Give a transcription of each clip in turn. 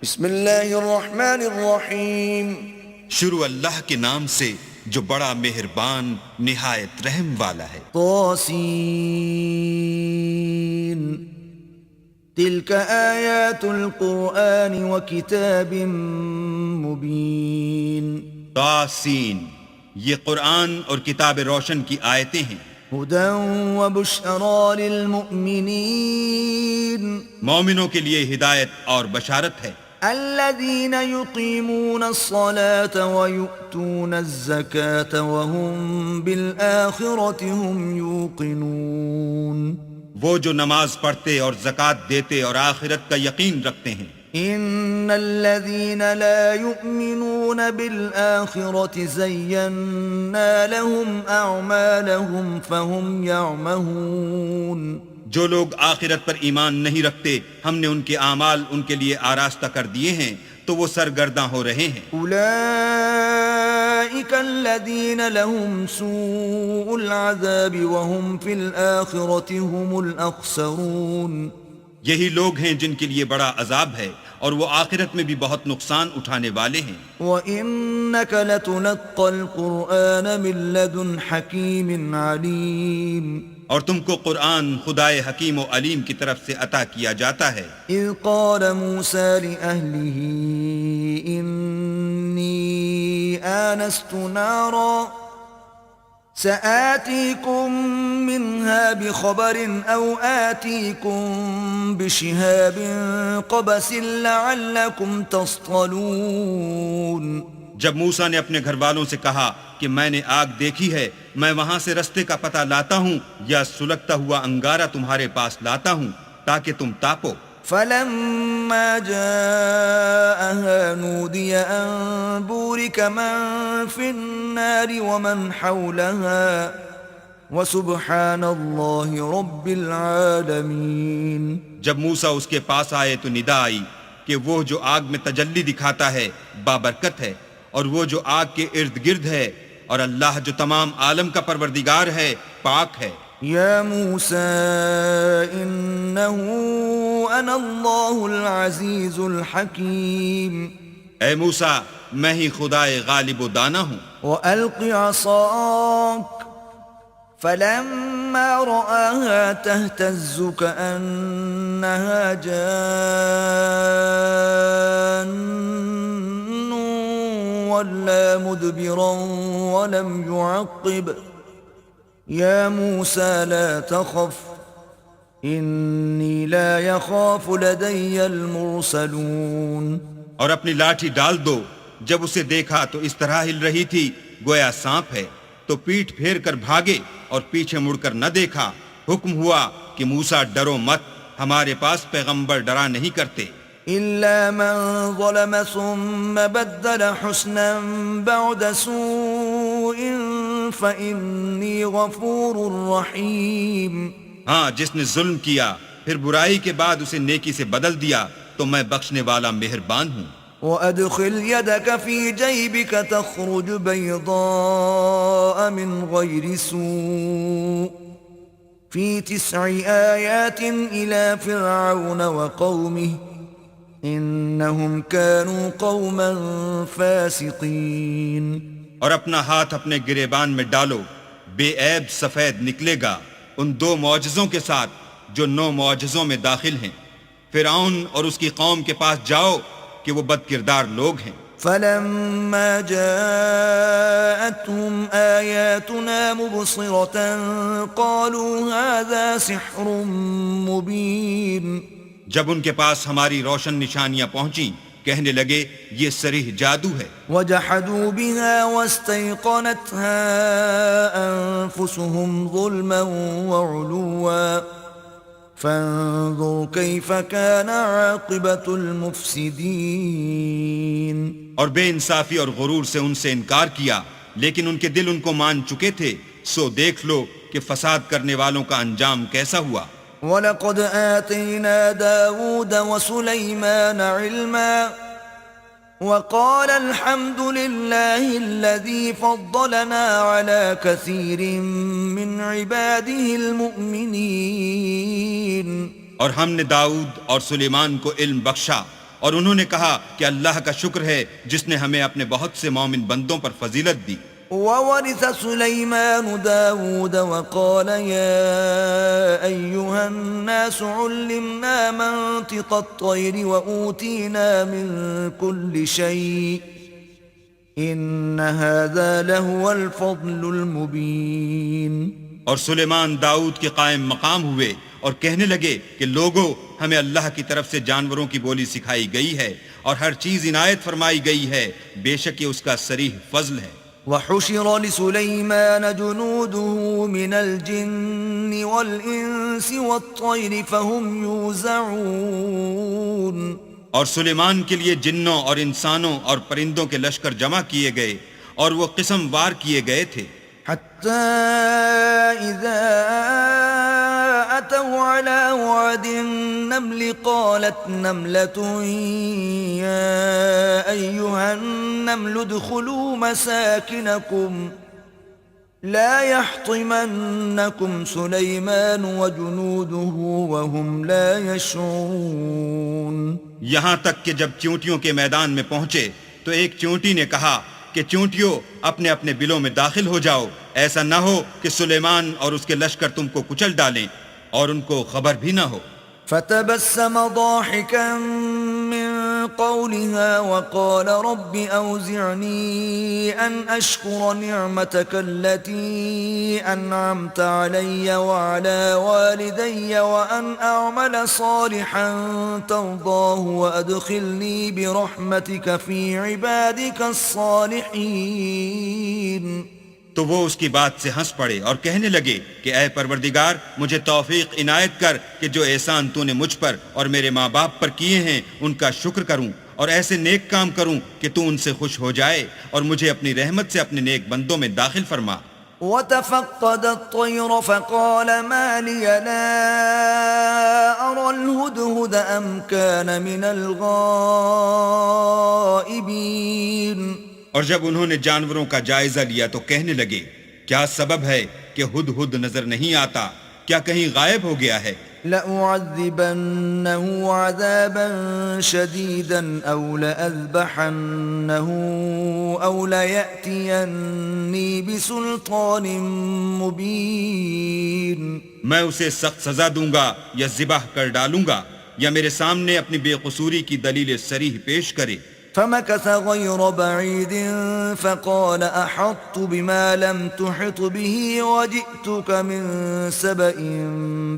بسم اللہ الرحمن الرحیم شروع اللہ کے نام سے جو بڑا مہربان نہایت رحم والا ہے۔ طاسین تلک آیات القرآن وکتاب مبین طاسین، یہ قرآن اور کتاب روشن کی آیتیں ہیں۔ ہدی وبشری للمؤمنین مومنوں کے لیے ہدایت اور بشارت ہے۔ الذین یقیمون الصلاة ویؤتون الزکاة وهم بالآخرة هم یوقنون، وہ جو نماز پڑھتے اور زکوٰۃ دیتے اور آخرت کا یقین رکھتے ہیں۔ ان الذين لا يؤمنون بالآخرة زينا لهم اعمالهم فهم يعمهون، جو لوگ آخرت پر ایمان نہیں رکھتے ہم نے ان کے اعمال ان کے لیے آراستہ کر دیے ہیں تو وہ سرگرداں ہو رہے ہیں۔ اولئك الذين لهم سوء العذاب وهم في الآخرة هم الأخسرون، یہی لوگ ہیں جن کے لیے بڑا عذاب ہے اور وہ آخرت میں بھی بہت نقصان اٹھانے والے ہیں۔ وَإِنَّكَ لَتُلَقَّى الْقُرْآنَ مِن لَّدُنْ حَكِيمٍ عَلِيمٍ، اور تم کو قرآن خدائے حکیم و علیم کی طرف سے عطا کیا جاتا ہے۔ اذ قال موسیٰ لأہلہ انی آنست نارا سآتيكم منها بخبر أو آتيكم بشهاب قبس لعلكم تصطلون، جب موسیٰ نے اپنے گھر والوں سے کہا کہ میں نے آگ دیکھی ہے، میں وہاں سے رستے کا پتہ لاتا ہوں یا سلگتا ہوا انگارہ تمہارے پاس لاتا ہوں تاکہ تم تاپو۔ فلما جاءها نودي أن بورك من في النار ومن حولها وسبحان الله رب العالمين، جب موسیٰ اس کے پاس آئے تو ندا آئی کہ وہ جو آگ میں تجلی دکھاتا ہے بابرکت ہے، اور وہ جو آگ کے ارد گرد ہے، اور اللہ جو تمام عالم کا پروردگار ہے پاک ہے۔ یا موسیٰ انہو انا اللہ العزیز الحکیم، اے موسیٰ میں ہی خدائے غالب و دانا ہوں۔ وَأَلْقِ عَصَاكَ فَلَمَّا رَآهَا تَهْتَزُّ كَأَنَّهَا جَانٌّ وَلَّا مُدْبِرًا وَلَمْ يُعَقِّبْ يَا مُوسَى لَا تَخَفْ إِنِّي لَا يَخَافُ لَدَيَّ الْمُرْسَلُونَ، اور اپنی لاٹھی ڈال دو۔ جب اسے دیکھا تو اس طرح ہل رہی تھی گویا سانپ ہے، تو پیٹھ پھیر کر بھاگے اور پیچھے مڑ کر نہ دیکھا۔ حکم ہوا کہ موسیٰ ڈرو مت، ہمارے پاس پیغمبر ڈرا نہیں کرتے۔ إِلَّا مَن ظَلَمَ ثُمَّ بَدَّلَ حُسْنًا بَعْدَ سُوءٍ فَإِنِّي غَفُورٌ رَحِيمٌ، ہاں جس نے ظلم کیا پھر برائی کے بعد اسے نیکی سے بدل دیا تو میں بخشنے والا مہربان ہوں۔ وَأَدْخِلْ يَدَكَ فِي جَيْبِكَ تَخْرُجْ بَيْضَاءَ مِنْ غَيْرِ سُوءٍ فِي 9 آيَاتٍ إِلَى فِرْعَوْنَ وَقَوْمِهِ إِنَّهُمْ كَانُوا قَوْمًا فَاسِقِينَ، اور اپنا ہاتھ اپنے گریبان میں ڈالو، بے عیب سفید نکلے گا ان 2 معجزوں کے ساتھ جو 9 معجزوں میں داخل ہیں۔ فرعون اور اس کی قوم کے پاس جاؤ کہ وہ بد کردار لوگ ہیں۔ فَلَمَّا جَاءَتْهُمْ آيَاتُنَا مُبْصِرَةً قَالُوا هَذَا سِحْرٌ مُبِينٌ، جب ان کے پاس ہماری روشن نشانیاں پہنچیں کہنے لگے یہ صریح جادو ہے۔ وَجَحَدُوا بِهَا وَاسْتَيْقَنَتْهَا أَنفُسُهُمْ ظُلْمًا وَعُلُوًّا فَانظُرْ كَيْفَ كَانَ عَاقِبَةُ الْمُفْسِدِينَ، اور بے انصافی اور غرور سے ان سے انکار کیا، لیکن ان کے دل ان کو مان چکے تھے، سو دیکھ لو کہ فساد کرنے والوں کا انجام کیسا ہوا۔ وَلَقَدْ آتَيْنَا دَاوُودَ وَسُلَيْمَانَ عِلْمًا وَقَالَ الْحَمْدُ لِلَّهِ الَّذِي فَضَّلَنَا عَلَى كَثِيرٍ مِّنْ عِبَادِهِ الْمُؤْمِنِينَ، اور ہم نے داؤد اور سلیمان کو علم بخشا، اور انہوں نے کہا کہ اللہ کا شکر ہے جس نے ہمیں اپنے بہت سے مومن بندوں پر فضیلت دی. وورث سليمان داود وقال يا أيها الناس علمنا منطق الطير وأوتينا من كل شيء إن هذا لهو الفضل المبين. اور سلیمان داؤد کے قائم مقام ہوئے اور کہنے لگے کہ لوگو ہمیں اللہ کی طرف سے جانوروں کی بولی سکھائی گئی ہے اور ہر چیز عنایت فرمائی گئی ہے، بے شک یہ اس کا صریح فضل ہے. وحشر لسليمان جنوده من الجن والإنس والطير فهم يوزعون. اور سلیمان کے لیے جنوں اور انسانوں اور پرندوں کے لشکر جمع کیے گئے اور وہ قسم وار کیے گئے تھے. حتى إذا أتوا على وعد النمل قالت نملة يا أيها النمل ادخلوا مساكنكم لا يحطمنكم سليمان وجنوده وهم لا يشعرون. یہاں تک کہ جب چیونٹیوں کے میدان میں پہنچے تو ایک چیونٹی نے کہا کہ چیونٹیوں اپنے اپنے بلوں میں داخل ہو جاؤ، ایسا نہ ہو کہ سلیمان اور اس کے لشکر تم کو کچل ڈالیں اور ان کو خبر بھی نہ ہو. فتبسم ضاحكا من قولها وقال رب أوزعني أن أشكر نعمتك التي أنعمت علي وعلى والدي وأن أعمل صالحا ترضاه وأدخلني برحمتك في عبادك الصالحين. تو وہ اس کی بات سے ہنس پڑے اور کہنے لگے کہ اے پروردگار مجھے توفیق عنایت کر کہ جو احسان تو نے مجھ پر اور میرے ماں باپ پر کیے ہیں ان کا شکر کروں اور ایسے نیک کام کروں کہ تو ان سے خوش ہو جائے اور مجھے اپنی رحمت سے اپنے نیک بندوں میں داخل فرما. وتفقد الطير فقال ما لي لا أرى الهدهد أم كان من الغائبين. اور جب انہوں نے جانوروں کا جائزہ لیا تو کہنے لگے کیا سبب ہے کہ ہد ہد نظر نہیں آتا، کیا کہیں غائب ہو گیا ہے؟ لأعذبنه عذابا شديدا أو لأذبحنه أو ليأتيني بسلطان مبين. میں اسے سخت سزا دوں گا یا ذبح کر ڈالوں گا یا میرے سامنے اپنی بے قصوری کی دلیل صریح پیش کرے. فمكث غير بعيد فقال أحطت بما لم تحط به وجئتك من سبأ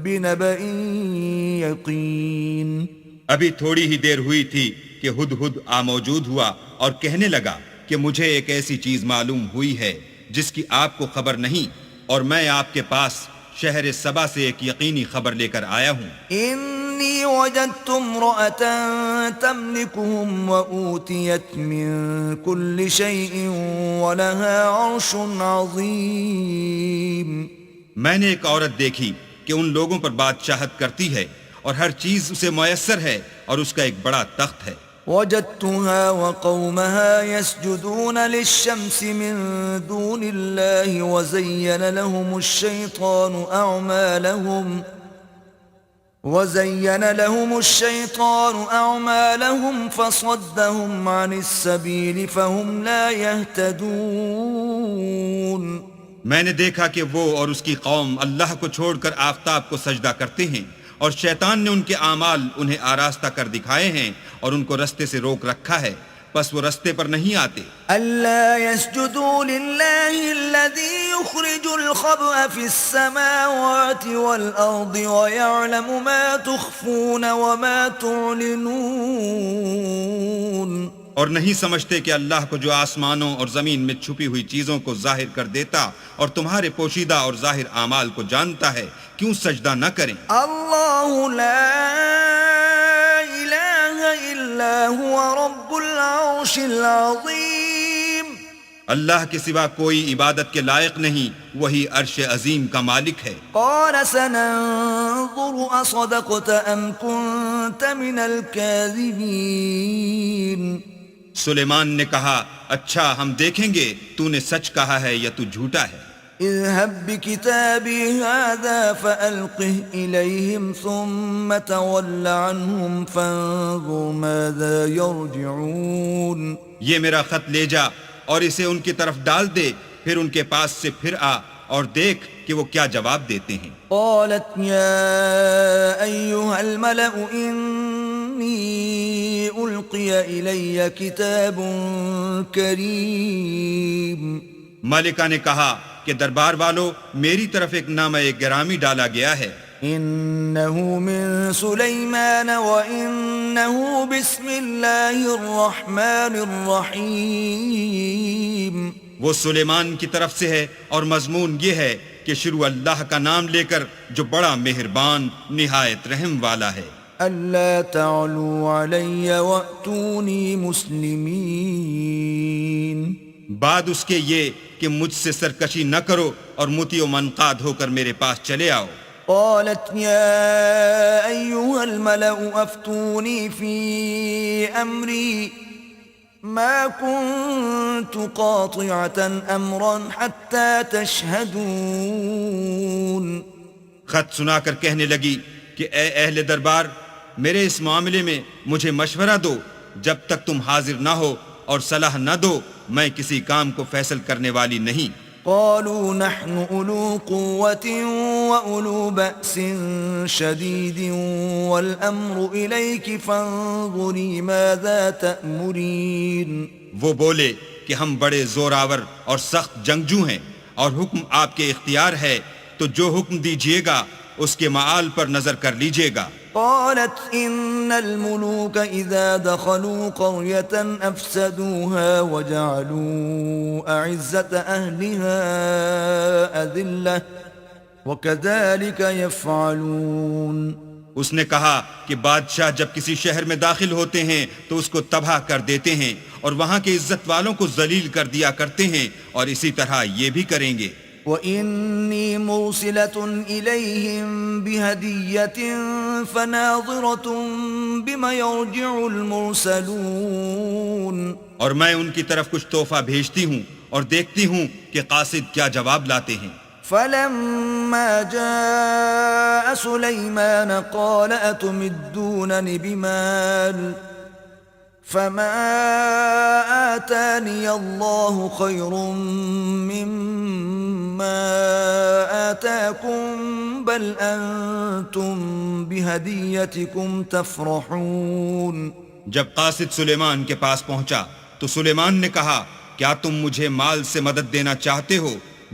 بنبأ يقين. ابھی تھوڑی ہی دیر ہوئی تھی کہ ہد ہد آ موجود ہوا اور کہنے لگا کہ مجھے ایک ایسی چیز معلوم ہوئی ہے جس کی آپ کو خبر نہیں، اور میں آپ کے پاس شہر سبا سے ایک یقینی خبر لے کر آیا ہوں. إني وجدت امرأة تملكهم وأوتيت من كل شيء ولها عرش عظيم. میں نے ایک عورت دیکھی کہ ان لوگوں پر بادشاہت کرتی ہے اور ہر چیز اسے میسر ہے اور اس کا ایک بڑا تخت ہے. وجدتها وقومها يسجدون للشمس من دون الله وزين لهم الشيطان أعمالهم فصدهم عن السبيل فهم لا يهتدون. میں نے دیکھا کہ وہ اور اس کی قوم اللہ کو چھوڑ کر آفتاب کو سجدہ کرتے ہیں اور شیطان نے ان کے اعمال انہیں آراستہ کر دکھائے ہیں اور ان کو رستے سے روک رکھا ہے، پس وہ رستے پر نہیں آتے. ألا يسجدوا لله الذي يخرج الخبأ في السماوات والأرض ويعلم ما تخفون وما تعلنون. اور نہیں سمجھتے کہ اللہ کو جو آسمانوں اور زمین میں چھپی ہوئی چیزوں کو ظاہر کر دیتا اور تمہارے پوشیدہ اور ظاہر اعمال کو جانتا ہے، کیوں سجدہ نہ کریں؟ اللہ لا الہ الا هو رب العرش العظیم. اللہ کے سوا کوئی عبادت کے لائق نہیں، وہی عرش عظیم کا مالک ہے. قال سننظر اصدقت ام كنت من الكاذبین. سلیمان نے کہا اچھا ہم دیکھیں گے تو نے سچ کہا ہے یا تو جھوٹا ہے. اذهب بكتابي هذا فألقه إليهم ثم تول عنهم فانظر ماذا يرجعون. یہ میرا خط لے جا اور اسے ان کی طرف ڈال دے، پھر ان کے پاس سے پھر آ اور دیکھ کہ وہ کیا جواب دیتے ہیں. قالت يا أيها الملأ إني ألقي إلي كتاب كريم. ملکہ نے کہا کہ دربار والو، میری طرف ایک نامہ گرامی ڈالا گیا ہے. إنه من سليمان وإنه بسم الله الرحمن الرحيم. وہ سلیمان کی طرف سے ہے اور مضمون یہ ہے کہ شروع اللہ کا نام لے کر جو بڑا مہربان نہایت رحم والا ہے. ألا تعلوا علي وأتوني مسلمين. بعد اس کے یہ کہ مجھ سے سرکشی نہ کرو اور مطیع و منقاد ہو کر میرے پاس چلے آؤ. قالت يا أيها الملأ أفتوني في أمري ما كنت قاطعة أمرا حتى تشهدون. خط سنا کر کہنے لگی کہ اے اہل دربار، میرے اس معاملے میں مجھے مشورہ دو، جب تک تم حاضر نہ ہو اور صلاح نہ دو میں کسی کام کو فیصل کرنے والی نہیں. قالوا نحن أولو قوة وأولو بأس شديد والأمر إليك فانظري ماذا تأمرين. وہ بولے کہ ہم بڑے زور آور اور سخت جنگجو ہیں اور حکم آپ کے اختیار ہے، تو جو حکم دیجیے گا اس کے معال پر نظر کر لیجیے گا. قالت إن الملوك إذا دخلوا قرية أفسدوها وجعلوا أعزة أهلها أذلة وكذلك يفعلون. اس نے کہا کہ بادشاہ جب کسی شہر میں داخل ہوتے ہیں تو اس کو تباہ کر دیتے ہیں اور وہاں کے عزت والوں کو ذلیل کر دیا کرتے ہیں، اور اسی طرح یہ بھی کریں گے. وَإِنِّي مُرْسِلَةٌ إِلَيْهِمْ بِهَدِيَّةٍ فَنَاظِرَةٌ بِمَ يَرْجِعُ الْمُرْسَلُونَ. اور میں ان کی طرف کچھ تحفہ بھیجتی ہوں اور دیکھتی ہوں کہ قاصد کیا جواب لاتے ہیں. فَلَمَّا جَاءَ سُلَيْمَانَ قَالَ أَتُمِدُّونَنِ بِمَالٍ فَمَا آتَانِيَ اللَّهُ خَيْرٌ مِّمَّا آتَاكُمْ بَلْ أَنْتُمْ بِهَدِيَّتِكُمْ تَفْرَحُونَ. جب قاصد سلیمان کے پاس پہنچا تو سلیمان نے کہا کیا تم مجھے مال سے مدد دینا چاہتے ہو؟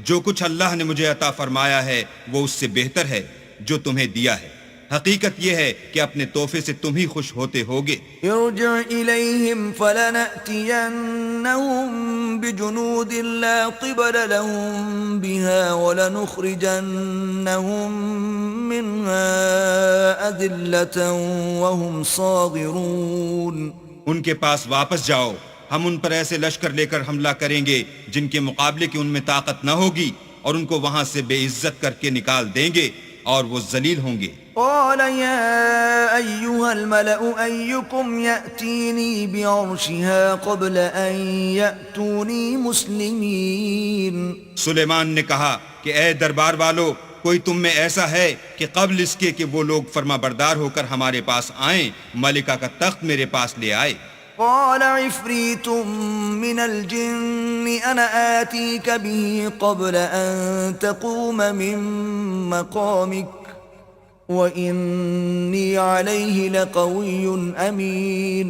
جو کچھ اللہ نے مجھے عطا فرمایا ہے وہ اس سے بہتر ہے جو تمہیں دیا ہے. حقیقت یہ ہے کہ اپنے تحفے سے تم ہی خوش ہوتے ہوگے. ارجع إليهم فلنأتينهم بجنود لا قبل لهم بها ولنخرجنهم منها أذلة وهم صاغرون. ان کے پاس واپس جاؤ، ہم ان پر ایسے لشکر لے کر حملہ کریں گے جن کے مقابلے کی ان میں طاقت نہ ہوگی، اور ان کو وہاں سے بے عزت کر کے نکال دیں گے اور وہ ذلیل ہوں گے. قال يا أيها الملأ أيكم يأتيني بعرشها قبل أن يأتوني مسلمين. سلیمان نے کہا کہ اے دربار والو، کوئی تم میں ایسا ہے کہ قبل اس کے کہ وہ لوگ فرما بردار ہو کر ہمارے پاس آئیں ملکہ کا تخت میرے پاس لے آئے. قال عفريت من الجن أنا آتيك به قبل أن تقوم من مقامك وَإِنِّي عَلَيْهِ لَقَوِيٌّ أَمِينٌ.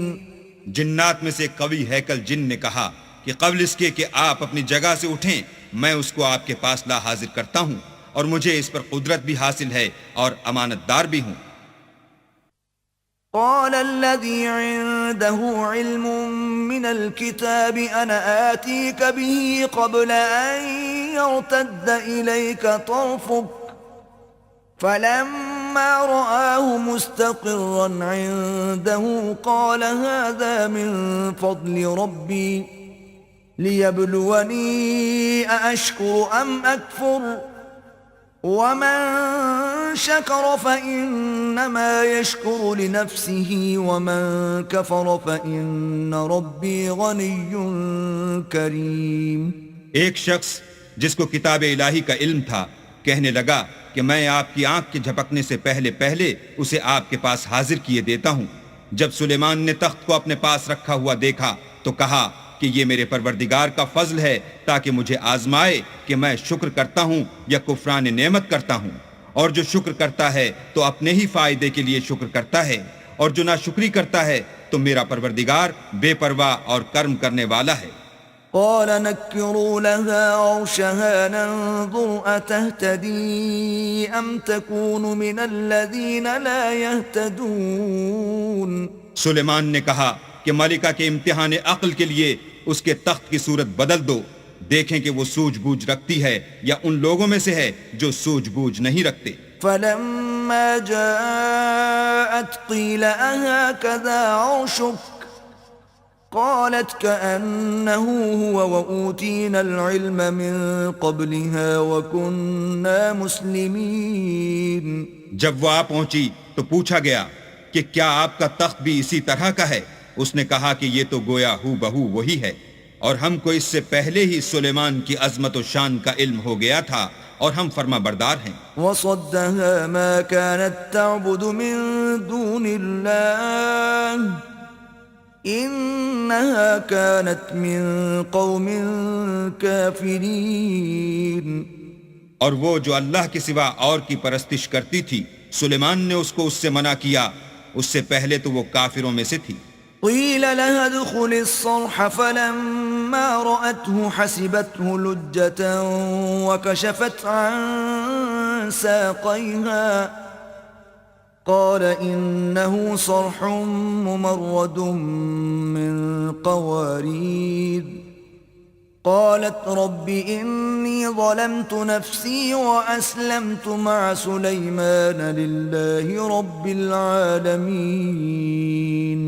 جنات میں سے قوی ہیکل جن نے کہا کہ قبل اس کے کہ آپ اپنی جگہ سے اٹھیں میں اس کو آپ کے پاس لا حاضر کرتا ہوں، اور مجھے اس پر قدرت بھی حاصل ہے اور امانت دار بھی ہوں. قال الذي عنده علم من الكتاب أنا آتيك به قبل أن يرتد إليك طرفك فلما رآه مستقرا عنده قال هذا من فضل ربي ليبلوني أأشكر أم أكفر ومن شكر فإنما يشكر لنفسه ومن كفر فإن ربي غني كريم. ایک شخص جس کو کتاب الہی کا علم تھا، کہنے لگا کہ میں آپ کی آنکھ کے جھپکنے سے پہلے پہلے اسے آپ کے پاس حاضر کیے دیتا ہوں۔ جب سلیمان نے تخت کو اپنے پاس رکھا ہوا دیکھا تو کہا کہ یہ میرے پروردگار کا فضل ہے تاکہ مجھے آزمائے کہ میں شکر کرتا ہوں یا کفران نعمت کرتا ہوں، اور جو شکر کرتا ہے تو اپنے ہی فائدے کے لیے شکر کرتا ہے، اور جو ناشکری کرتا ہے تو میرا پروردگار بے پرواہ اور کرم کرنے والا ہے۔ قال نكروا لها عرشها ننظر أتهتدي أم تكون من الذين لا يهتدون۔ سلیمان نے کہا کہ ملکہ کے امتحان عقل کے لیے اس کے تخت کی صورت بدل دو، دیکھیں کہ وہ سوجھ بوجھ رکھتی ہے یا ان لوگوں میں سے ہے جو سوجھ بوجھ نہیں رکھتے۔ فلما جاءت قيل أهكذا عرشك قالت كأنه هو وأوتينا العلم من قبلها وكنا مسلمين۔ جب وہ آ پہنچی تو پوچھا گیا کہ کیا آپ کا تخت بھی اسی طرح کا ہے؟ اس نے کہا کہ یہ تو گویا ہو بہو وہی ہے، اور ہم کو اس سے پہلے ہی سلیمان کی عظمت و شان کا علم ہو گیا تھا اور ہم فرما بردار ہیں۔ وصدها ما كانت تعبد من دون الله إنها كانت من قوم كافرين۔ اور وہ جو اللہ کے سوا اور کی پرستش کرتی تھی، سلیمان نے اس کو اس سے منع کیا، اس سے پہلے تو وہ کافروں میں سے تھی۔ قيل لها ادخل الصرح فلما رأته حسبته لجة وكشفت عن ساقيها قال إنه صرح ممرد من قوارير قالت رب إني ظلمت نفسي وأسلمت مع سليمان لله رب العالمين۔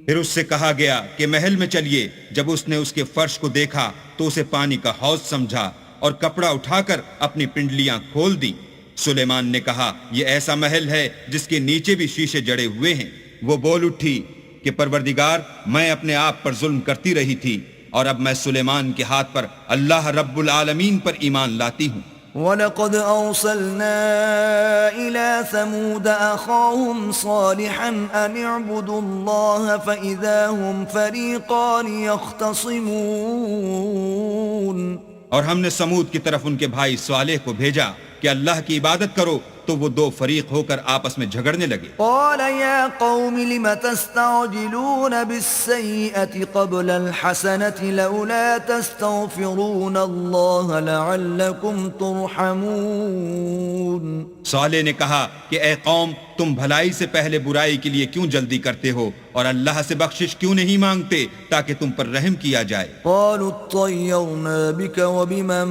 پھر اس سے کہا گیا کہ محل میں چلیے۔ جب اس نے اس کے فرش کو دیکھا تو اسے پانی کا حوض سمجھا اور کپڑا اٹھا کر اپنی پنڈلیاں کھول دی۔ سلیمان نے کہا یہ ایسا محل ہے جس کے نیچے بھی شیشے جڑے ہوئے ہیں۔ وہ بول اٹھی کہ پروردگار میں اپنے آپ پر ظلم کرتی رہی تھی، اور اب میں سلیمان کے ہاتھ پر اللہ رب العالمین پر ایمان لاتی ہوں۔ وَلَقَدْ أَرْسَلْنَا إِلَى ثَمُودَ أَخَاهُمْ صَالِحًا أَنِ اعْبُدُوا اللَّهَ فَإِذَا هُمْ فَرِيقَانِ يَخْتَصِمُونَ۔ اور ہم نے سمود کی طرف ان کے بھائی صالح کو بھیجا کہ اللہ کی عبادت کرو، تو وہ دو فریق ہو کر آپس میں جھگڑنے لگے۔ قال يا قوم لم تستعجلون بالسيئة قبل الحسنة لولا تستغفرون الله لعلكم ترحمون۔ صالح نے کہا کہ اے قوم، تم بھلائی سے پہلے برائی کے لیے کیوں جلدی کرتے ہو اور اللہ سے بخشش کیوں نہیں مانگتے تاکہ تم پر رحم کیا جائے؟ قالوا اطيرنا بك وبمن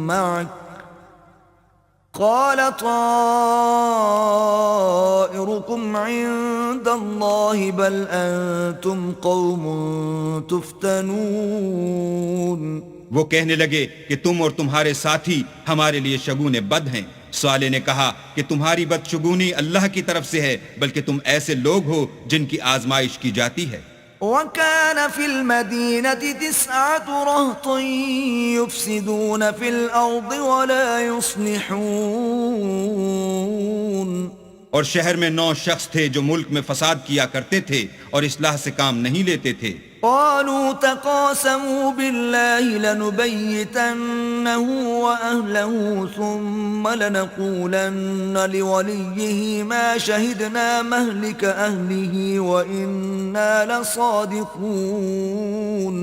معك قال طائركم عند الله بل أنتم قوم تفتنون۔ وہ کہنے لگے کہ تم اور تمہارے ساتھی ہمارے لیے شگون بد ہیں۔ صالح نے کہا کہ تمہاری بدشگونی اللہ کی طرف سے ہے، بلکہ تم ایسے لوگ ہو جن کی آزمائش کی جاتی ہے۔ وكان في المدينة 9 رهط يفسدون في الأرض ولا يصلحون۔ اور شہر میں 9 شخص تھے جو ملک میں فساد کیا کرتے تھے اور اصلاح سے کام نہیں لیتے تھے۔ قالوا تقاسموا بالله لنبيتنه وأهله ثم لنقولن لوليه ما شهدنا مهلك أهله وإنا لصادقون۔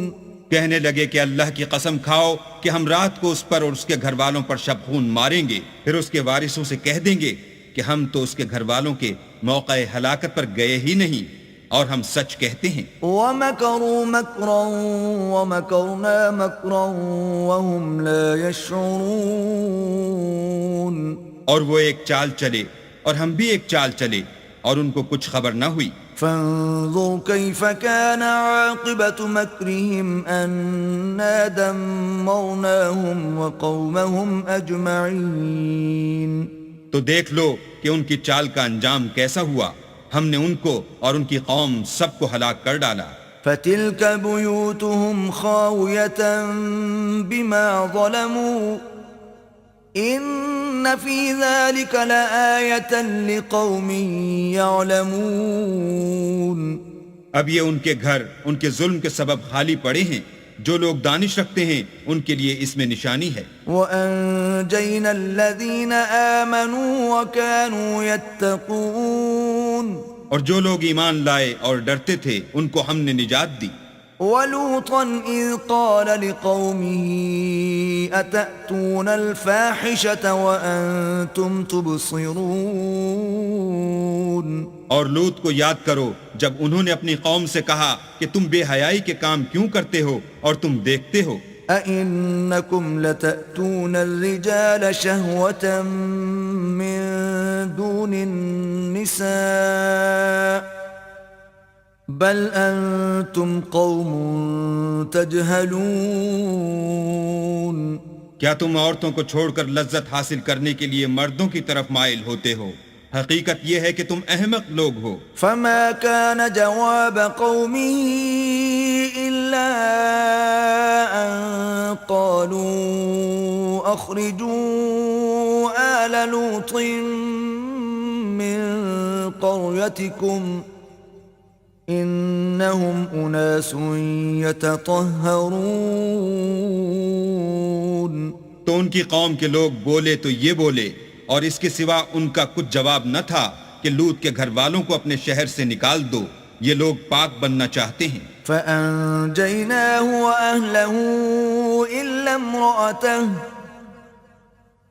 کہنے لگے کہ اللہ کی قسم کھاؤ کہ ہم رات کو اس پر اور اس کے گھر والوں پر شب خون ماریں گے، پھر اس کے وارثوں سے کہہ دیں گے کہ ہم تو اس کے گھر والوں کے موقع ہلاکت پر گئے ہی نہیں، اور ہم سچ کہتے ہیں۔ وَمَكَرُوا مَكْرًا وَمَكَرْنَا مَكْرًا وَهُمْ لَا يَشْعُرُونَ۔ اور وہ ایک چال چلے اور ہم بھی ایک چال چلے اور ان کو کچھ خبر نہ ہوئی۔ فانظر كيف كان عاقبة مكرهم أنا دمرناهم وقومهم أجمعين۔ تو دیکھ لو کہ ان کی چال کا انجام کیسا ہوا، ہم نے ان کو اور ان کی قوم سب کو ہلاک کر ڈالا۔ فتلك بيوتهم خاوية بما ظلموا إن في ذلك لآية لقوم يعلمون. اب یہ ان کے گھر ان کے ظلم کے سبب خالی پڑے ہیں. جو لوگ دانش رکھتے ہیں ان کے لیے اس میں نشانی ہے. وَأَنجَيْنَا الَّذِينَ آمَنُوا وَكَانُوا يَتَّقُونَ. اور جو لوگ ایمان لائے اور ڈرتے تھے ان کو ہم نے نجات دی. وَلُوطًا إِذْ قَالَ لِقَوْمِهِ أَتَأْتُونَ الْفَاحِشَةَ وَأَنْتُمْ تُبْصِرُونَ. اور لوط کو یاد کرو جب انہوں نے اپنی قوم سے کہا کہ تم بے حیائی کے کام کیوں کرتے ہو اور تم دیکھتے ہو. أَإِنَّكُمْ لَتَأْتُونَ الرِّجَالَ شَهْوَةً مِّن دُونِ النِّسَاءِ بَلْ أَنْتُمْ قَوْمٌ تَجْهَلُونَ. کیا تم عورتوں کو چھوڑ کر لذت حاصل کرنے کے لیے مردوں کی طرف مائل ہوتے ہو؟ حقیقت یہ ہے کہ تم احمق لوگ ہو. فما كان جواب قومه إلا أن قالوا أخرجوا آل لوط من قريتكم إنهم أناس يتطهرون. تو ان کی قوم کے لوگ بولے تو یہ بولے، اور اس کے سوا ان کا کچھ جواب نہ تھا کہ لوط کے گھر والوں کو اپنے شہر سے نکال دو، یہ لوگ پاک بننا چاہتے ہیں. فَأَنْجَيْنَاهُ وَأَهْلَهُ إِلَّا امْرَأَتَهُ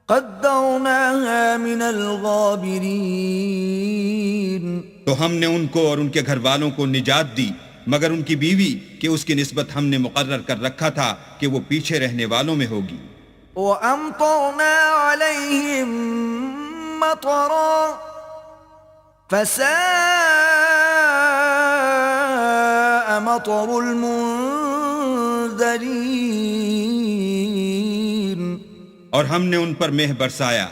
قَدَّرْنَاهَا مِنَ الْغَابِرِينَ. تو ہم نے ان کو اور ان کے گھر والوں کو نجات دی مگر ان کی بیوی کہ اس کی نسبت ہم نے مقرر کر رکھا تھا کہ وہ پیچھے رہنے والوں میں ہوگی. وَأَمْطَرْنَا عَلَيْهِمْ مَطَرًا فَسَاءَ مَطَرُ الْمُنذَرِينَ. اور ہم نے ان پر مہ برسایا،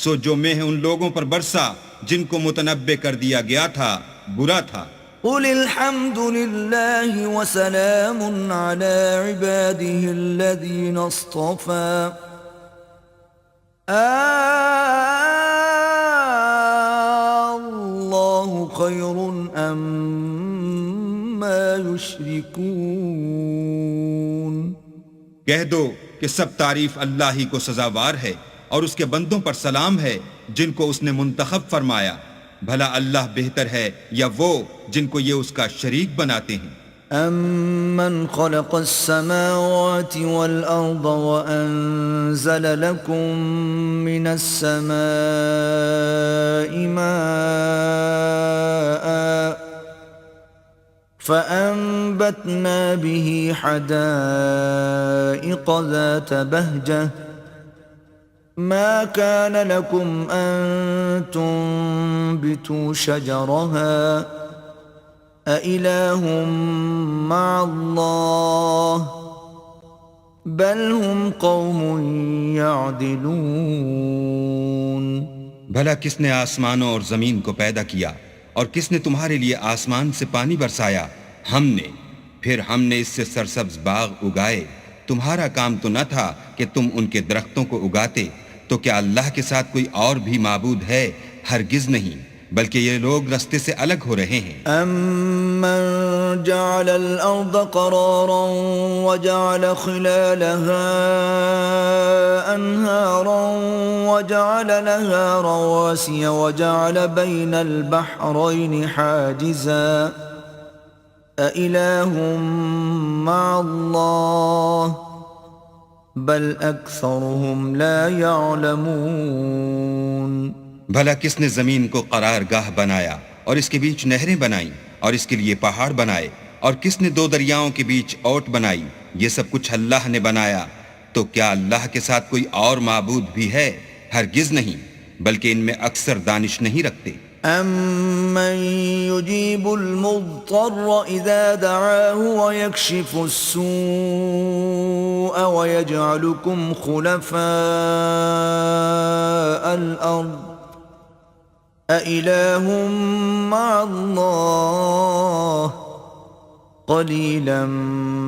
سو جو مہ ان لوگوں پر برسا جن کو متنبع کر دیا گیا تھا برا تھا. قُلِ الْحَمْدُ لِلَّهِ وَسَلَامٌ عَلَى عِبَادِهِ الَّذِينَ اصْطَفَى اللَّهُ خَيْرٌ أَمَّا يُشْرِكُونَ. کہہ دو کہ سب تعریف اللہ ہی کو سزاوار ہے اور اس کے بندوں پر سلام ہے جن کو اس نے منتخب فرمایا. بھلا اللہ بہتر ہے یا وہ جن کو یہ اس کا شریک بناتے ہیں. أَمَّنْ خَلَقَ السَّمَاوَاتِ وَالْأَرْضَ وَأَنزَلَ لَكُم مِّنَ السَّمَاءِ مَاءً فَأَنبَتْنَا بِهِ حَدَائِقَ ذَاتَ بَهْجَةٍ ما كان لكم أن تنبتوا شجرها أإله مع الله بل هم قوم يعدلون. بھلا کس نے آسمانوں اور زمین کو پیدا کیا اور کس نے تمہارے لیے آسمان سے پانی برسایا؟ ہم نے. پھر ہم نے اس سے سرسبز باغ اگائے. تمہارا کام تو نہ تھا کہ تم ان کے درختوں کو اگاتے. تو کیا اللہ کے ساتھ کوئی اور بھی معبود ہے؟ ہرگز نہیں، بلکہ یہ لوگ رستے سے الگ ہو رہے ہیں. أَمَّنْ جَعَلَ الْأَرْضَ قَرَارًا وَجَعَلَ خِلَالَهَا أَنْهَارًا وَجَعَلَ لَهَا رَوَاسِيَ وَجَعَلَ بَيْنَ الْبَحْرَيْنِ حَاجِزًا أَإِلَهٌ مَّعَ اللَّهِ بل اکثرهم لا يعلمون. بھلا کس نے زمین کو قرار گاہ بنایا اور اس کے بیچ نہریں بنائیں اور اس کے لیے پہاڑ بنائے، اور کس نے دو دریاؤں کے بیچ اوٹ بنائی؟ یہ سب کچھ اللہ نے بنایا. تو کیا اللہ کے ساتھ کوئی اور معبود بھی ہے؟ ہرگز نہیں، بلکہ ان میں اکثر دانش نہیں رکھتے. أَمَّن يُجِيبُ الْمُضْطَرَّ إِذَا دَعَاهُ وَيَكْشِفُ السُّوءَ وَيَجْعَلُكُمْ خُلَفَاءَ الْأَرْضِ أَإِلَٰهٌ مَّعَ اللَّهِ قليلا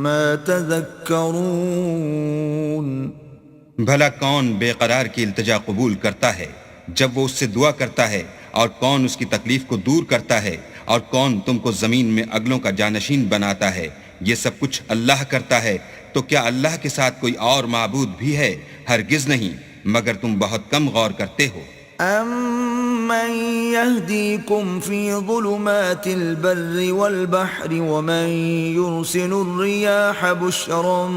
ما تذكرون. بھلا کون بے قرار کی التجا قبول کرتا ہے جب وہ اس سے دعا کرتا ہے، اور کون اس کی تکلیف کو دور کرتا ہے، اور کون تم کو زمین میں اگلوں کا جانشین بناتا ہے؟ یہ سب کچھ اللہ کرتا ہے، تو کیا اللہ کے ساتھ کوئی اور معبود بھی ہے؟ ہرگز نہیں، مگر تم بہت کم غور کرتے ہو۔ أَمَّن يَهْدِيكُمْ فِي ظُلُمَاتِ الْبَرِّ وَالْبَحْرِ وَمَن يُرْسِلُ الرِّيَاحَ بُشْرًا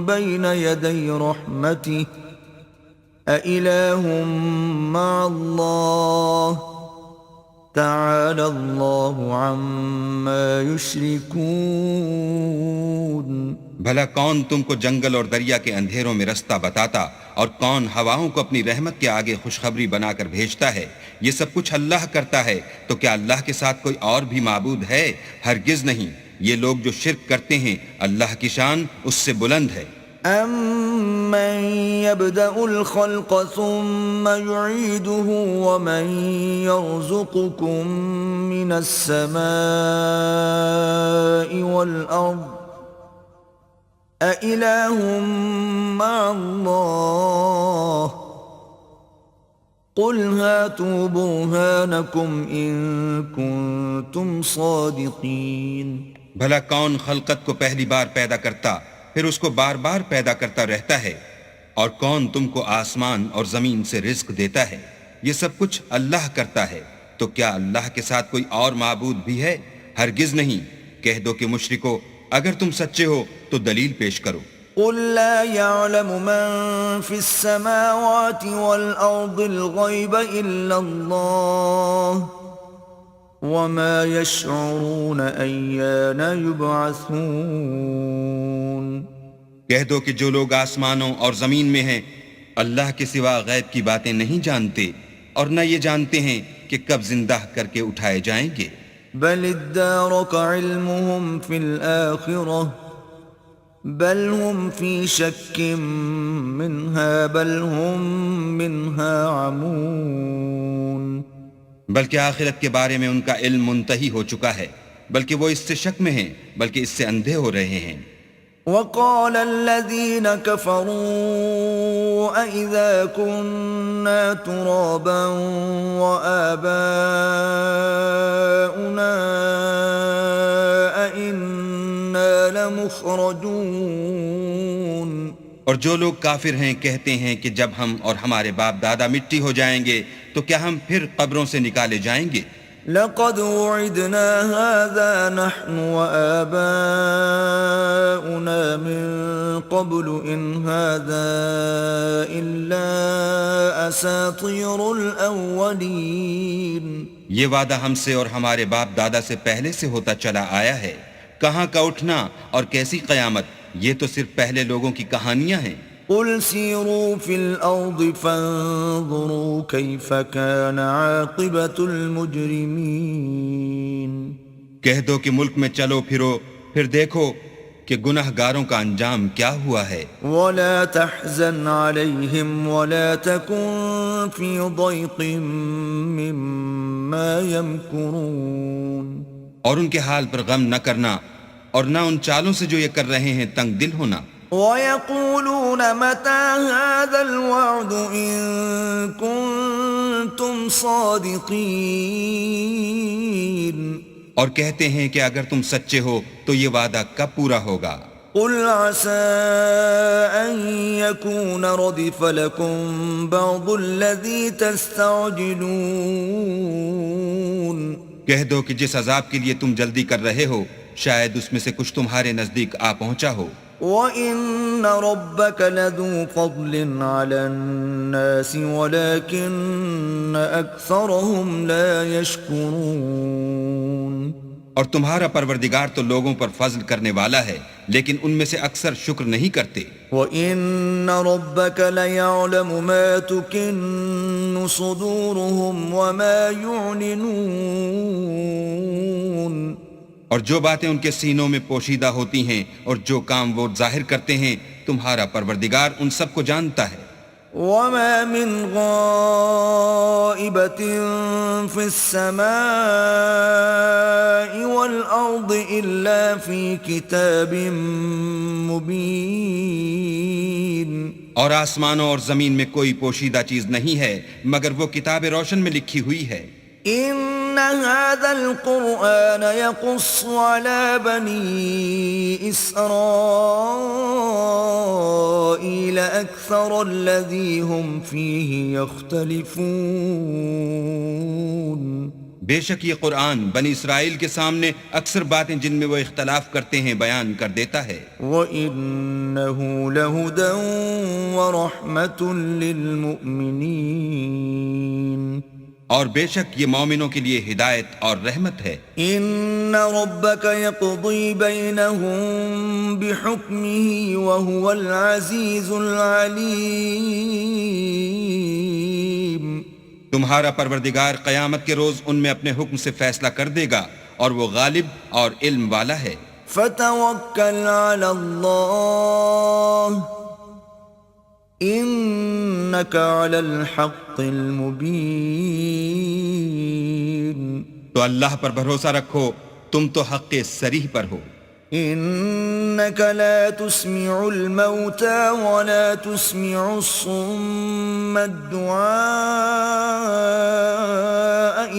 بَيْنَ يَدَيْ رَحْمَتِهِ أَإِلَٰهٌ مَّعَ اللَّهِ تَعَالَى اللَّهُ عَمَّا يُشْرِكُونَ۔ بھلا کون تم کو جنگل اور دریا کے اندھیروں میں رستہ بتاتا، اور کون ہواؤں کو اپنی رحمت کے آگے خوشخبری بنا کر بھیجتا ہے؟ یہ سب کچھ اللہ کرتا ہے، تو کیا اللہ کے ساتھ کوئی اور بھی معبود ہے؟ ہرگز نہیں، یہ لوگ جو شرک کرتے ہیں اللہ کی شان اس سے بلند ہے۔ أَمَّن يَبْدَأُ الْخَلْقَ ثُمَّ يُعِيدُهُ وَمَن يَرْزُقُكُم مِّنَ السَّمَاءِ وَالْأَرْضِ أَإِلَٰهٌ مَّعَ اللَّهِ قُلْ هَاتُوا بُرْهَانَكُمْ إِن كُنتُمْ صَادِقِينَ۔ بھلا کون خلقت کو پہلی بار پیدا کرتا پھر اس کو بار بار پیدا کرتا رہتا ہے؟ اور کون تم کو آسمان اور زمین سے رزق دیتا ہے؟ یہ سب کچھ اللہ کرتا ہے، تو کیا اللہ کے ساتھ کوئی اور معبود بھی ہے؟ ہرگز نہیں۔ کہہ دو کہ مشرکو، اگر تم سچے ہو تو دلیل پیش کرو۔ قُل لَّا يَعْلَمُ مَن فِي السَّمَاوَاتِ وَالْأَرْضِ الْغَيْبَ إِلَّا اللَّهُ وَمَا يَشْعُرُونَ أَيَّانَ يُبْعَثُونَ۔ کہہ دو کہ جو لوگ آسمانوں اور زمین میں ہیں اللہ کے سوا غیب کی باتیں نہیں جانتے، اور نہ یہ جانتے ہیں کہ کب زندہ کر کے اٹھائے جائیں گے۔ بل ادارك علمهم في الآخرة بل هم في شك منها بل هم منها عمون۔ بلکہ آخرت کے بارے میں ان کا علم منتہی ہو چکا ہے، بلکہ وہ اس سے شک میں ہیں، بلکہ اس سے اندھے ہو رہے ہیں۔ وقال الذين كفروا أإذا كنا ترابا وآباؤنا أإنا لمخرجون۔ اور جو لوگ کافر ہیں کہتے ہیں کہ جب ہم اور ہمارے باپ دادا مٹی ہو جائیں گے تو کیا ہم پھر قبروں سے نکالے جائیں گے؟ لقد وعدنا هذا نحن وآباؤنا من قبل إن هذا إلا أساطير الأولين۔ یہ وعدہ ہم سے اور ہمارے باپ دادا سے پہلے سے ہوتا چلا آیا ہے۔ کہاں کا اٹھنا اور کیسی قیامت، یہ تو صرف پہلے لوگوں کی کہانیاں ہیں۔ قل سیروا فی الارض فانظروا کیف کان عاقبۃ المجرمین۔ کہہ دو کہ ملک میں چلو پھرو، پھر دیکھو کہ گنہگاروں کا انجام کیا ہوا ہے۔ ولا تحزن علیہم ولا تکن فی ضیق مما یمکرون۔ اور ان کے حال پر غم نہ کرنا، اور نہ ان چالوں سے جو یہ کر رہے ہیں تنگ دل ہونا۔ وَيَقُولُونَ مَتَى هَذَا الْوَعْدُ إِن كُنتُمْ صَادِقِينَ۔ اور کہتے ہیں کہ اگر تم سچے ہو تو یہ وعدہ کب پورا ہوگا؟ قُلْ عَسَىٰ أَن يَكُونَ رَدِفَ لَكُمْ بَعْضُ الَّذِي تَسْتَعْجِلُونَ۔ کہہ دو کہ جس عذاب کے لیے تم جلدی کر رہے ہو شاید اس میں سے کچھ تمہارے نزدیک آ پہنچا ہو۔ وَإِنَّ رَبَّكَ لَذُو فَضْلٍ عَلَى النَّاسِ وَلَكِنَّ أَكْثَرَهُمْ لَا يَشْكُرُونَ۔ اور تمہارا پروردگار تو لوگوں پر فضل کرنے والا ہے، لیکن ان میں سے اکثر شکر نہیں کرتے۔ وَإِنَّ رَبَّكَ لَيَعْلَمُ مَا تُكِنُّ صُدُورُهُمْ وَمَا يُعْلِنُونَ۔ اور جو باتیں ان کے سینوں میں پوشیدہ ہوتی ہیں اور جو کام وہ ظاہر کرتے ہیں تمہارا پروردگار ان سب کو جانتا ہے۔ وما من غائبة في السماء والأرض إلا في كتاب مبين. اور آسمانوں اور زمین میں کوئی پوشیدہ چیز نہیں ہے مگر وہ کتاب روشن میں لکھی ہوئی ہے. إن هذا القرآن يقص على بني إسرائيل أكثر الذي هم فيه يختلفون. بے شک یہ قرآن بنی اسرائیل کے سامنے اکثر باتیں جن میں وہ اختلاف کرتے ہیں بیان کر دیتا ہے. وَإِنَّهُ لَهُدًى وَرَحْمَةٌ لِّلْمُؤْمِنِينَ. اور بے شک یہ مومنوں کے لیے ہدایت اور رحمت ہے. ان ربك يقضي بينهم بحكمه وهو العزيز العليم. تمہارا پروردگار قیامت کے روز ان میں اپنے حکم سے فیصلہ کر دے گا اور وہ غالب اور علم والا ہے. فتوکل علی اللہ انک علی الحق المبین. تو اللہ پر بھروسہ رکھو تم تو حق صریح پر ہو. انک لا تسمع الموتى ولا تسمع الصم الدعاء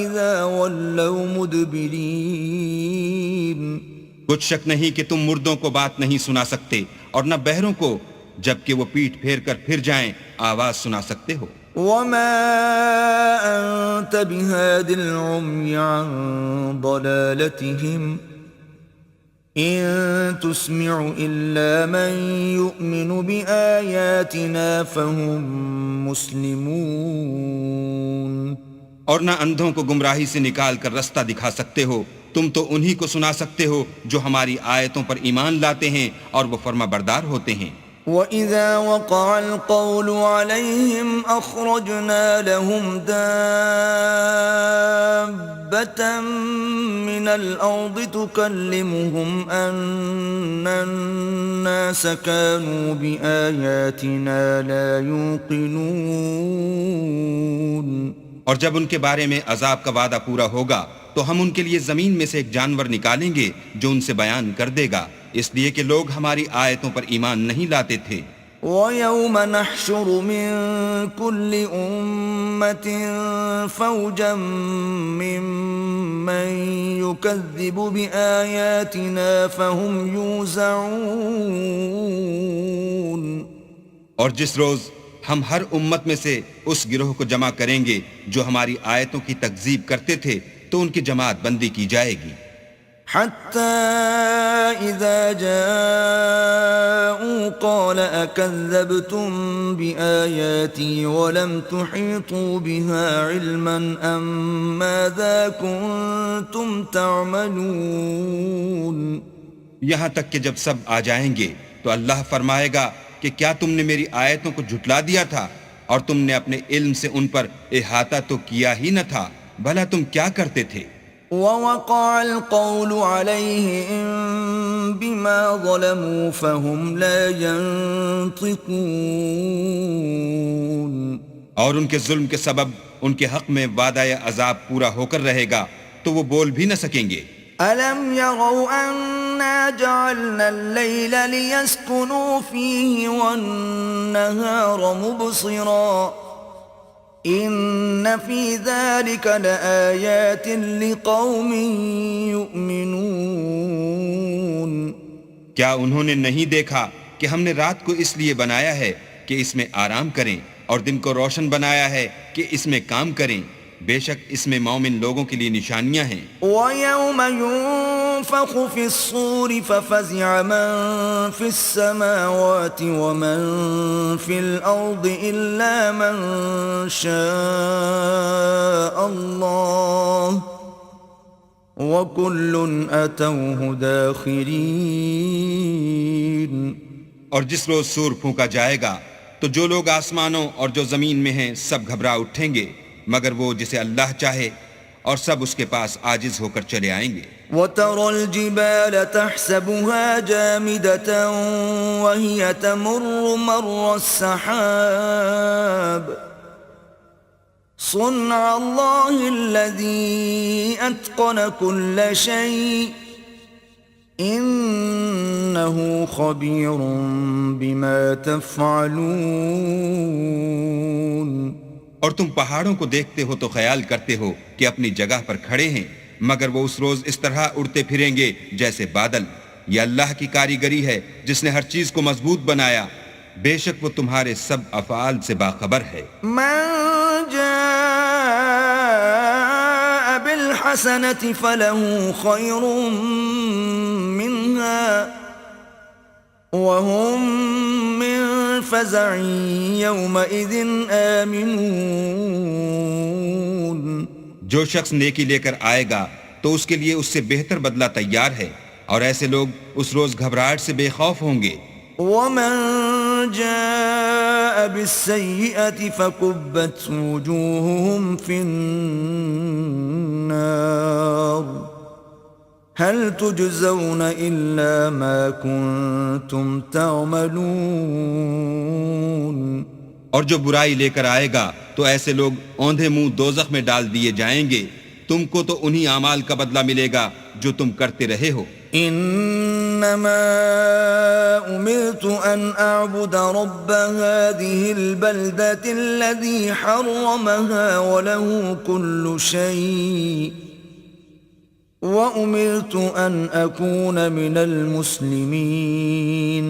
اذا ولوا مدبرین. کچھ شک نہیں کہ تم مردوں کو بات نہیں سنا سکتے اور نہ بہروں کو جبکہ وہ پیٹھ پھیر کر پھر جائیں آواز سنا سکتے ہو. وما انت بهاد العمي عن ضلالتهم ان تسمع الا من يؤمن بآياتنا فهم مسلمون. اور نہ اندھوں کو گمراہی سے نکال کر رستہ دکھا سکتے ہو، تم تو انہی کو سنا سکتے ہو جو ہماری آیتوں پر ایمان لاتے ہیں اور وہ فرما بردار ہوتے ہیں. وَإِذَا وَقَعَ الْقَوْلُ عَلَيْهِمْ أَخْرَجْنَا لَهُمْ دَابَّةً مِّنَ الْأَرْضِ تُكَلِّمُهُمْ أَنَّ النَّاسَ كَانُوا بِآيَاتِنَا لَا يُوقِنُونَ. اور جب ان کے بارے میں عذاب کا وعدہ پورا ہوگا تو ہم ان کے لیے زمین میں سے ایک جانور نکالیں گے جو ان سے بیان کر دے گا، اس لیے کہ لوگ ہماری آیتوں پر ایمان نہیں لاتے تھے. وَيَوْمَ نَحْشُرُ مِن كُلِّ أُمَّةٍ فَوْجًا مِّمَّن يُكَذِّبُ بِآيَاتِنَا فَهُمْ يُوزَعُونَ. اور جس روز ہم ہر امت میں سے اس گروہ کو جمع کریں گے جو ہماری آیتوں کی تکذیب کرتے تھے تو ان کی جماعت بندی کی جائے گی. حتى إذا جاءوا قال أكذبتم بآياتي ولم تحيطوا بها علما أم ماذا كنتم تعملون. یہاں تک کہ جب سب آ جائیں گے تو اللہ فرمائے گا کہ کیا تم نے میری آیتوں کو جھٹلا دیا تھا اور تم نے اپنے علم سے ان پر احاطہ تو کیا ہی نہ تھا، بھلا تم کیا کرتے تھے. وَوَقَعَ الْقَوْلُ عَلَيْهِمْ بِمَا ظَلَمُوا فَهُمْ لَا يَنطِقُونَ. اور ان کے ظلم کے سبب ان کے حق میں وعدہ عذاب پورا ہو کر رہے گا تو وہ بول بھی نہ سکیں گے. أَلَمْ يَرَوْا أَنَّا جَعَلْنَا اللَّيْلَ لِيَسْكُنُوا فِيهِ وَالنَّهَارَ مُبْصِرًا إِنَّ فِي ذَلِكَ لَآيَاتٍ لِقَوْمٍ يُؤْمِنُونَ. کیا انہوں نے نہیں دیکھا کہ ہم نے رات کو اس لیے بنایا ہے کہ اس میں آرام کریں اور دن کو روشن بنایا ہے کہ اس میں کام کریں؟ بے شک اس میں مومن لوگوں کے لیے نشانیاں ہیں. وَيَوْمَ يُنفَخُ فِي الصُّورِ فَفَزِعَ مَن فِي السَّمَاوَاتِ وَمَن فِي الْأَرْضِ إِلَّا مَن شَاءَ اللَّهُ وَكُلٌّ أَتَوْهُ دَاخِرِينَ. اور جس روز سور پھونکا جائے گا تو جو لوگ آسمانوں اور جو زمین میں ہیں سب گھبرا اٹھیں گے مگر وہ جسے اللہ چاہے، اور سب اس کے پاس عاجز ہو کر چلے آئیں گے. وترى الجبال تحسبها جامدة وهي تمر مر السحاب صنع الله الذي أتقن كل شيء إنه خبير بما تفعلون. اور تم پہاڑوں کو دیکھتے ہو تو خیال کرتے ہو کہ اپنی جگہ پر کھڑے ہیں، مگر وہ اس روز اس طرح اڑتے پھریں گے جیسے بادل. یہ اللہ کی کاریگری ہے جس نے ہر چیز کو مضبوط بنایا. بے شک وہ تمہارے سب افعال سے باخبر ہے. من جاء بالحسنة فله خير منها وهم من فزع يومئذ آمنون. جو شخص نیکی لے کر آئے گا تو اس کے لیے اس سے بہتر بدلہ تیار ہے، اور ایسے لوگ اس روز گھبراہٹ سے بے خوف ہوں گے. ومن جاء بالسيئة فكبت وجوههم في النار هل تجزون إلا ما كنتم تعملون. اور جو برائی لے کر آئے گا تو ایسے لوگ اوندھے منہ دوزخ میں ڈال دیے جائیں گے. تم کو تو انہی اعمال کا بدلہ ملے گا جو تم کرتے رہے ہو. انما امرت ان اعبد رب هذه البلدة الذي حرمها وله كل شيء وامرت ان اكون من المسلمين.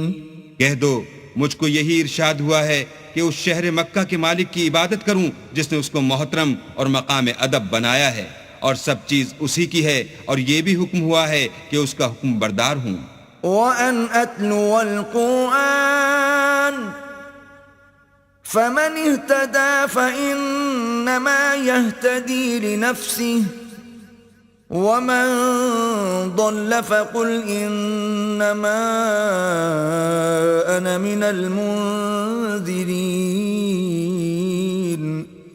کہہ دو مجھ کو یہی ارشاد ہوا ہے کہ اس شہر مکہ کے مالک کی عبادت کروں جس نے اس کو محترم اور مقام ادب بنایا ہے، اور سب چیز اسی کی ہے، اور یہ بھی حکم ہوا ہے کہ اس کا حکم بردار ہوں. وَأَنْ أَتْلُوَ الْقُرْآنَ فَمَنِ اهْتَدَى فَإِنَّمَا يَهْتَدِي لِنَفْسِهِ وَمَنْ ضَلَّ فَقُلْ إِنَّمَا أَنَا مِنَ الْمُنذِرِينَ.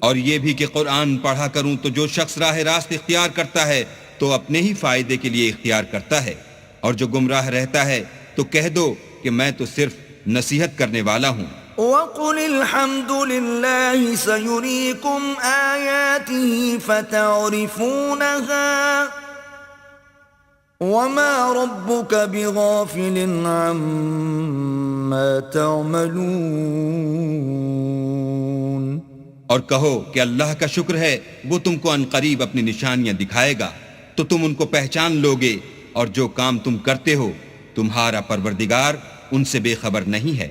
اور یہ بھی کہ قرآن پڑھا کروں تو جو شخص راہ راست اختیار کرتا ہے تو اپنے ہی فائدے کے لیے اختیار کرتا ہے، اور جو گمراہ رہتا ہے تو کہہ دو کہ میں تو صرف نصیحت کرنے والا ہوں. وَقُلِ الْحَمْدُ لِلَّهِ سَيُرِيكُمْ آيَاتِهِ فَتَعْرِفُونَهَا وَمَا رَبُّكَ بِغَافِلٍ عَمَّا تَعْمَلُونَ. اور کہو کہ اللہ کا شکر ہے وہ تم کو عنقریب اپنی نشانیاں دکھائے گا تو تم ان کو پہچان لوگے، اور جو کام تم کرتے ہو تمہارا پروردگار ان سے بے خبر نہیں ہے.